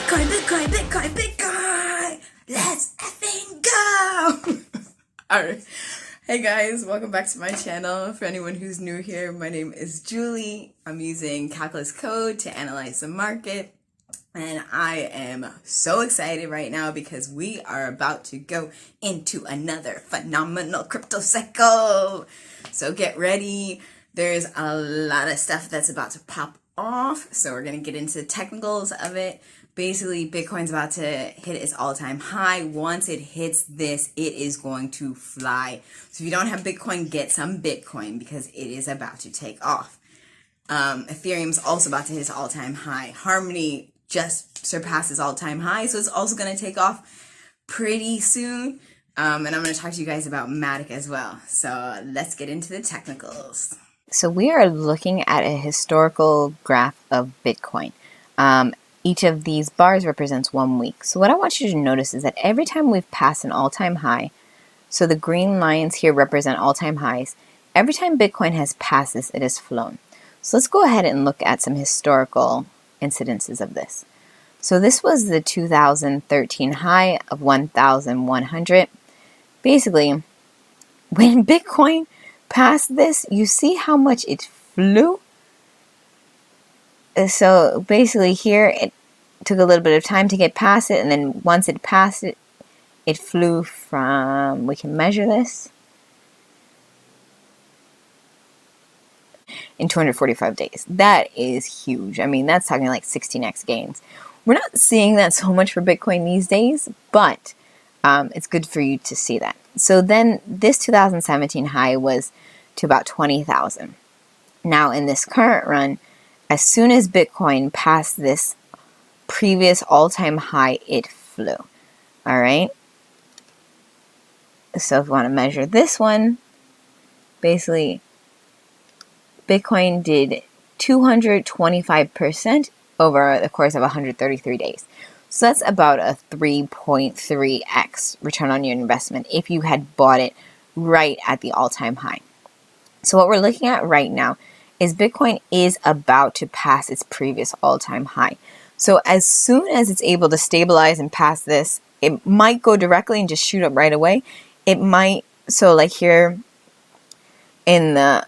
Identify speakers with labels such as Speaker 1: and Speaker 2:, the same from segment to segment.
Speaker 1: Bitcoin, Bitcoin, Bitcoin, Bitcoin! Let's effing go! Alright. Hey guys, welcome back to my channel. For anyone who's new here, my name is Julie. I'm using calculus code to analyze the market. And I am so excited right now because we are about to go into another phenomenal crypto cycle. So get ready. There's a lot of stuff that's about to pop off. So we're going to get into the technicals of it. Basically, Bitcoin's about to hit its all-time high. Once it hits this, it is going to fly. So if you don't have Bitcoin, get some Bitcoin because it is about to take off. Ethereum's also about to hit its all-time high. Harmony just surpasses all-time high, so it's also going to take off pretty soon. And I'm going to talk to you guys about Matic as well. So let's get into the technicals.
Speaker 2: So we are looking at a historical graph of Bitcoin. Each of these bars represents 1 week. So what I want you to notice is that every time we've passed an all-time high, so the green lines here represent all-time highs, every time Bitcoin has passed this, it has flown. So let's go ahead and look at some historical incidences of this. So this was the 2013 high of 1,100. Basically, when Bitcoin passed this, you see how much it flew? So basically here, it took a little bit of time to get past it, and then once it passed it, it flew from, we can measure this, in 245 days. That is huge. I mean, that's talking like 16x gains. We're not seeing that so much for Bitcoin these days, but it's good for you to see that. So then this 2017 high was to about 20,000. Now in this current run, as soon as Bitcoin passed this previous all-time high, it flew. All right. So if you want to measure this one, basically Bitcoin did 225% over the course of 133 days. So that's about a 3.3x return on your investment if you had bought it right at the all-time high. So what we're looking at right now is Bitcoin is about to pass its previous all-time high. So as soon as it's able to stabilize and pass this, it might go directly and just shoot up right away. It might, so like here in the,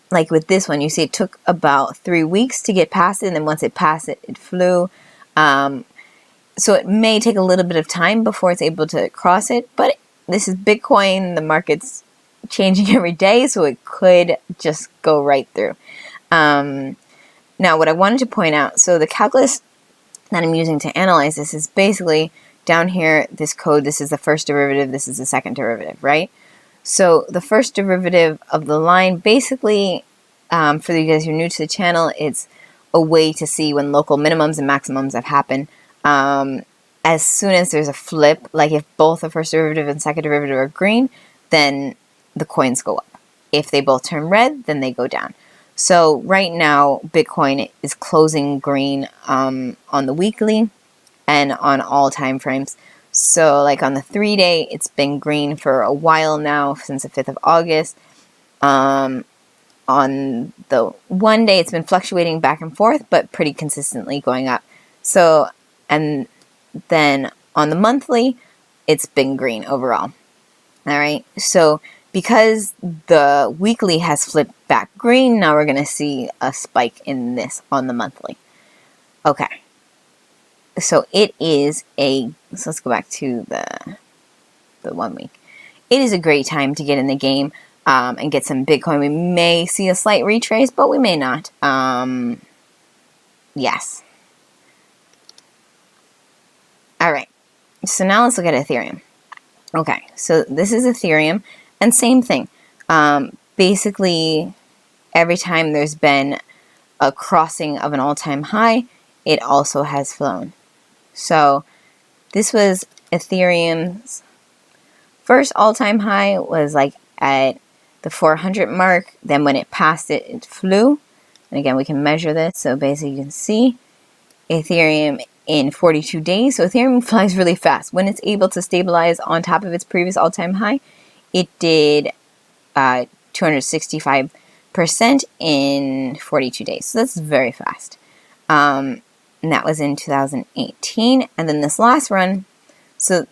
Speaker 2: like with this one, you see it took about 3 weeks to get past it, and then once it passed it, it flew. So it may take a little bit of time before it's able to cross it, but this is Bitcoin. The market's changing every day, so it could just go right through. Now, what I wanted to point out, so the calculus that I'm using to analyze this is basically down here, this code, this is the first derivative, this is the second derivative, right? So the first derivative of the line, basically, for you guys who are new to the channel, it's a way to see when local minimums and maximums have happened. As soon as there's a flip, like if both the first derivative and second derivative are green, then the coins go up. If they both turn red, then they go down. So right now, Bitcoin is closing green on the weekly and on all time frames. So like on the 3-day, it's been green for a while now, since the 5th of August. On the 1-day, it's been fluctuating back and forth, but pretty consistently going up. So, and then on the monthly, it's been green overall. All right, so because the weekly has flipped back green, now we're going to see a spike in this on the monthly. Okay. So it is so let's go back to the 1 week. It is a great time to get in the game and get some Bitcoin. We may see a slight retrace, but we may not. Yes. All right. So now let's look at Ethereum. Okay. So this is Ethereum. And same thing, basically every time there's been a crossing of an all-time high, it also has flown. So this was Ethereum's first all-time high was like at the 400 mark. Then when it passed it, it flew. And again, we can measure this. So basically you can see Ethereum in 42 days. So Ethereum flies really fast. When it's able to stabilize on top of its previous all-time high, it did 265% in 42 days. So that's very fast. and that was in 2018. And then this last run, so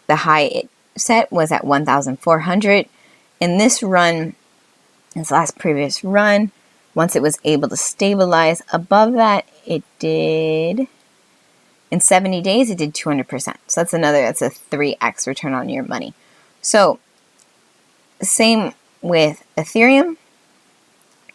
Speaker 2: the high it set was at 1,400. In this run, this last previous run, once it was able to stabilize above that, it did, in 70 days, it did 200%. So that's a 3x return on your money. So same with Ethereum.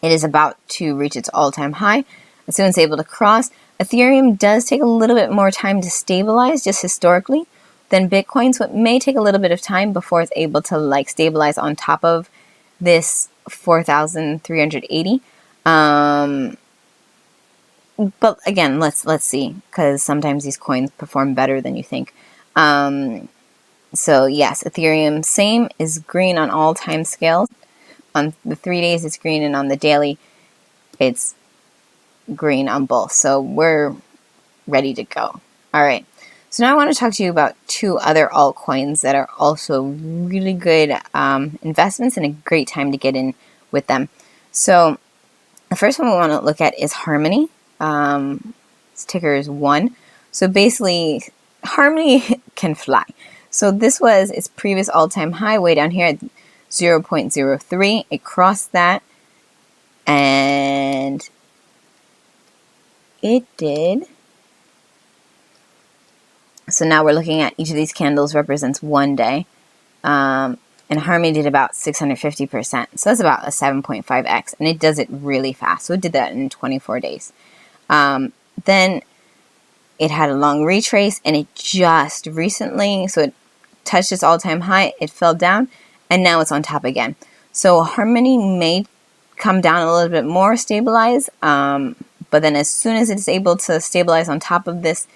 Speaker 2: It is about to reach its all-time high. As soon as it's able to cross, Ethereum does take a little bit more time to stabilize, just historically, than Bitcoin. So it may take a little bit of time before it's able to like stabilize on top of this 4,380. But again, let's see, because sometimes these coins perform better than you think. So yes, Ethereum, same, is green on all time scales. On the 3 days, it's green, and on the daily, it's green on both. So we're ready to go. All right. So now I want to talk to you about two other altcoins that are also really good investments and a great time to get in with them. So the first one we want to look at is Harmony. Its ticker is 1. So basically, Harmony can fly. So this was its previous all-time high way down here at 0.03. It crossed that, and it did. So now we're looking at each of these candles represents 1 day. And Harmony did about 650%. So that's about a 7.5x. And it does it really fast. So it did that in 24 days. Then it had a long retrace, and it just recently, so it touched its all-time high, it fell down, and now it's on top again. So Harmony may come down a little bit more, stabilize, but then as soon as it's able to stabilize on top of this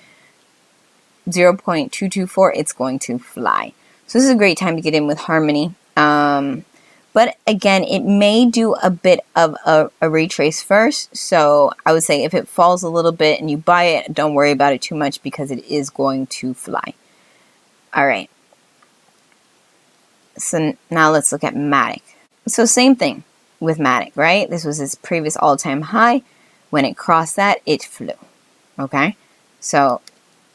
Speaker 2: 0.224, it's going to fly. So this is a great time to get in with Harmony. But again, it may do a bit of a retrace first. So I would say if it falls a little bit and you buy it, don't worry about it too much because it is going to fly. All right. So now let's look at Matic. So same thing with Matic, right? This was its previous all-time high. When it crossed that, it flew. Okay. So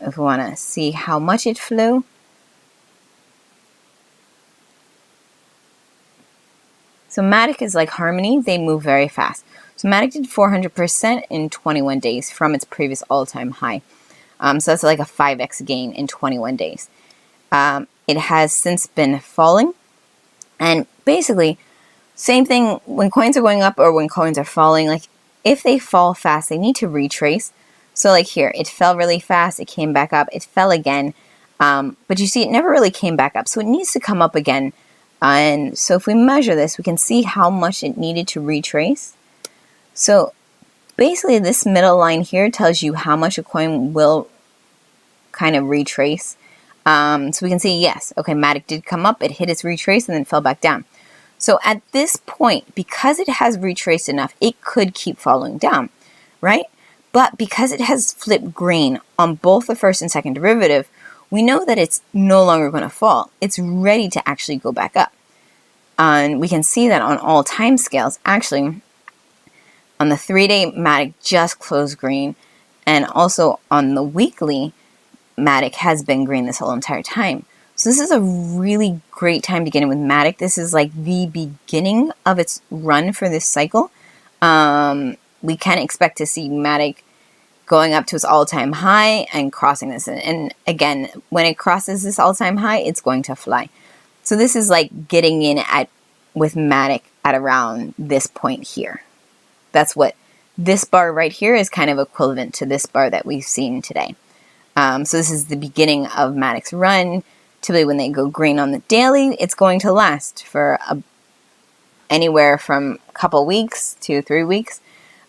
Speaker 2: if we want to see how much it flew, so Matic is like Harmony, they move very fast. So Matic did 400% in 21 days from its previous all-time high. So that's like a 5x gain in 21 days. It has since been falling. And basically, same thing when coins are going up or when coins are falling. Like if they fall fast, they need to retrace. So like here, it fell really fast. It came back up. It fell again. But you see, it never really came back up. So it needs to come up again. And so if we measure this, we can see how much it needed to retrace. So basically this middle line here tells you how much a coin will kind of retrace. So we can see, yes, okay, Matic did come up, it hit its retrace and then fell back down. So at this point, because it has retraced enough, it could keep falling down, right? But because it has flipped green on both the first and second derivative, we know that it's no longer going to fall. It's ready to actually go back up. And we can see that on all time scales. Actually, on the 3-day, Matic just closed green. And also on the weekly, Matic has been green this whole entire time. So this is a really great time to get in with Matic. This is like the beginning of its run for this cycle. We can expect to see Matic going up to its all-time high and crossing this. And again, when it crosses this all-time high, it's going to fly. So this is like getting in with Matic at around this point here. That's what this bar right here is kind of equivalent to this bar that we've seen today. So this is the beginning of Matic's run. Typically when they go green on the daily, it's going to last for anywhere from a couple weeks to 3 weeks.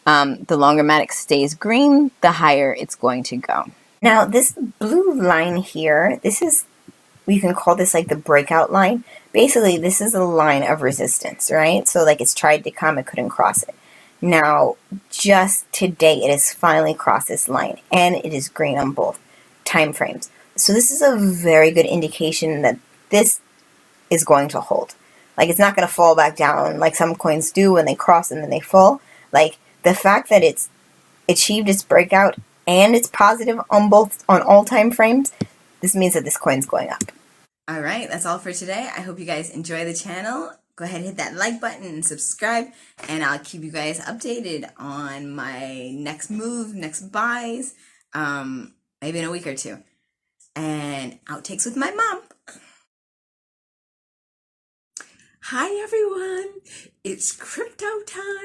Speaker 2: The longer Matic stays green, the higher it's going to go. Now, this blue line here, you can call this like the breakout line. Basically, this is a line of resistance, right? So like it's tried to come, it couldn't cross it. Now, just today, it has finally crossed this line, and it is green on both time frames. So this is a very good indication that this is going to hold. Like it's not going to fall back down like some coins do when they cross and then they fall. Like the fact that it's achieved its breakout and it's positive on all time frames, this means that this coin's going up.
Speaker 1: All right, that's all for today. I hope you guys enjoy the channel. Go ahead and hit that like button and subscribe, and I'll keep you guys updated on my next move, next buys, maybe in a week or two. And outtakes with my mom.
Speaker 3: Hi everyone, it's crypto time.